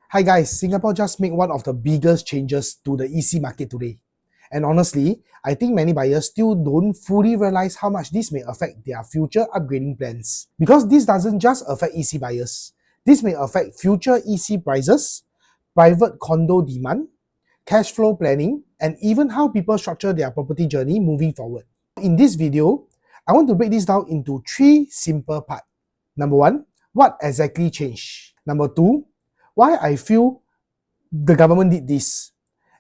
Hi guys, Singapore just made one of the biggest changes to the EC market today. And honestly, I think many buyers still don't fully realize how much this may affect their future upgrading plans. Because this doesn't just affect EC buyers. This may affect future EC prices, private condo demand, cash flow planning, and even how people structure their property journey moving forward. In this video, I want to break this down into 3 simple parts. Number 1, what exactly changed? Number 2, why I feel the government did this.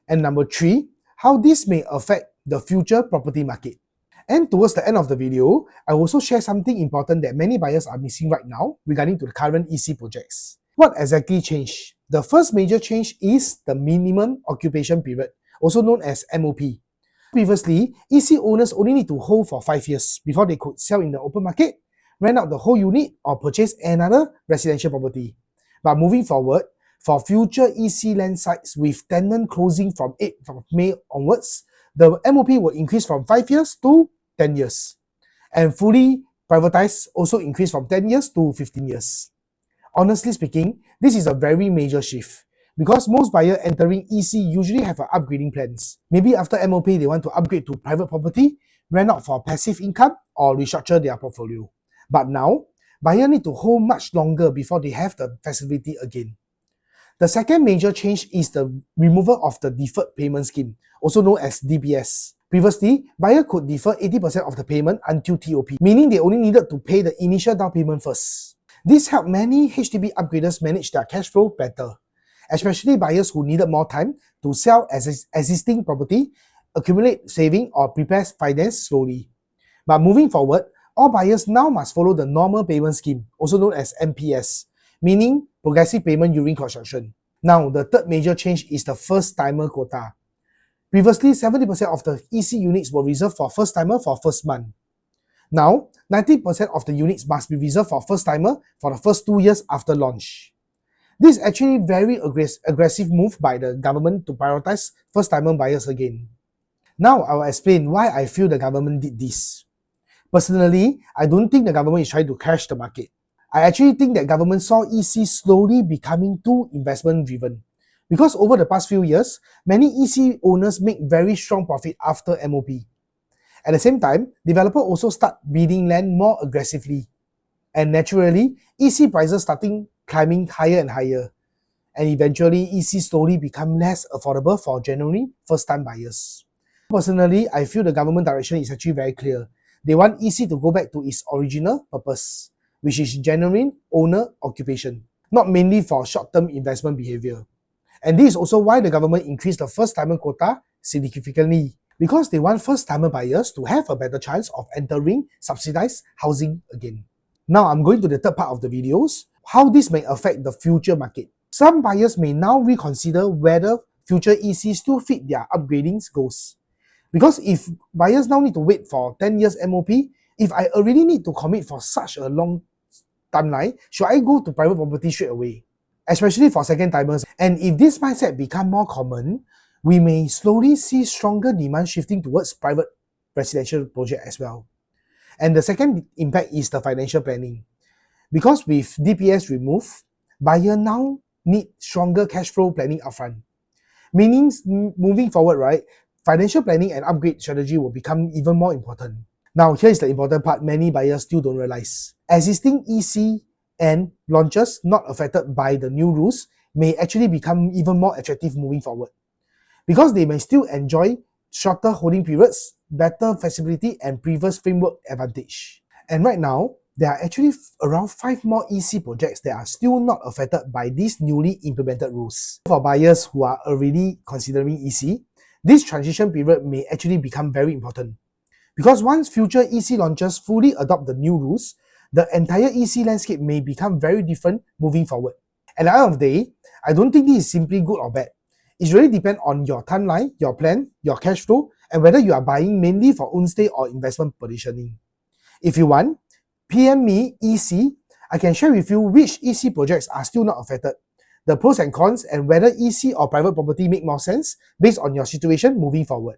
And number 3, how this may affect the future property market. And towards the end of the video, I will also share something important that many buyers are missing right now regarding to the current EC projects. What exactly changed? The first major change is the minimum occupation period, also known as MOP. Previously, EC owners only need to hold for 5 years before they could sell in the open market, rent out the whole unit, or purchase another residential property. But moving forward, for future EC land sites with tenant closing from 8th of May onwards, the MOP will increase from 5 years to 10 years. And fully privatized also increase from 10 years to 15 years. Honestly speaking, this is a very major shift because most buyers entering EC usually have an upgrading plans. Maybe after MOP, they want to upgrade to private property, rent out for passive income, or restructure their portfolio. But now, buyers need to hold much longer before they have the flexibility again. The second major change is the removal of the deferred payment scheme, also known as DPS. Previously, buyers could defer 80% of the payment until TOP, meaning they only needed to pay the initial down payment first. This helped many HDB upgraders manage their cash flow better, especially buyers who needed more time to sell existing property, accumulate saving, or prepare finance slowly. But moving forward, all buyers now must follow the normal payment scheme, also known as MPS, meaning progressive payment during construction. Now, the third major change is the first-timer quota. Previously, 70% of the EC units were reserved for first-timer for first month. Now, 90% of the units must be reserved for first-timer for the first 2 years after launch. This is actually a very aggressive move by the government to prioritize first-timer buyers again. Now, I will explain why I feel the government did this. Personally, I don't think the government is trying to crash the market. I actually think that government saw EC slowly becoming too investment-driven. Because over the past few years, many EC owners make very strong profit after MOP. At the same time, developers also start bidding land more aggressively. And naturally, EC prices starting climbing higher and higher. And eventually, EC slowly become less affordable for genuine first-time buyers. Personally, I feel the government direction is actually very clear. They want EC to go back to its original purpose, which is genuine owner occupation, not mainly for short-term investment behavior. And this is also why the government increased the first-timer quota significantly, because they want first-timer buyers to have a better chance of entering subsidized housing again. Now I'm going to the third part of the videos, how this may affect the future market. Some buyers may now reconsider whether future EC still fit their upgrading goals. Because if buyers now need to wait for 10 years MOP, if I already need to commit for such a long timeline, should I go to private property straight away? Especially for second-timers. And if this mindset become more common, we may slowly see stronger demand shifting towards private residential project as well. And the second impact is the financial planning. Because with DPS removed, buyers now need stronger cash flow planning upfront. Meaning, moving forward, right, financial planning and upgrade strategy will become even more important. Now, here is the important part many buyers still don't realize. Existing EC and launches not affected by the new rules may actually become even more attractive moving forward. Because they may still enjoy shorter holding periods, better flexibility, and previous framework advantage. And right now, there are actually around 5 more EC projects that are still not affected by these newly implemented rules. For buyers who are already considering EC, this transition period may actually become very important. Because once future EC launches fully adopt the new rules, the entire EC landscape may become very different moving forward. At the end of the day, I don't think this is simply good or bad. It really depends on your timeline, your plan, your cash flow, and whether you are buying mainly for own stay or investment positioning. If you want, PM me EC, I can share with you which EC projects are still not affected, the pros and cons, and whether EC or private property make more sense based on your situation moving forward.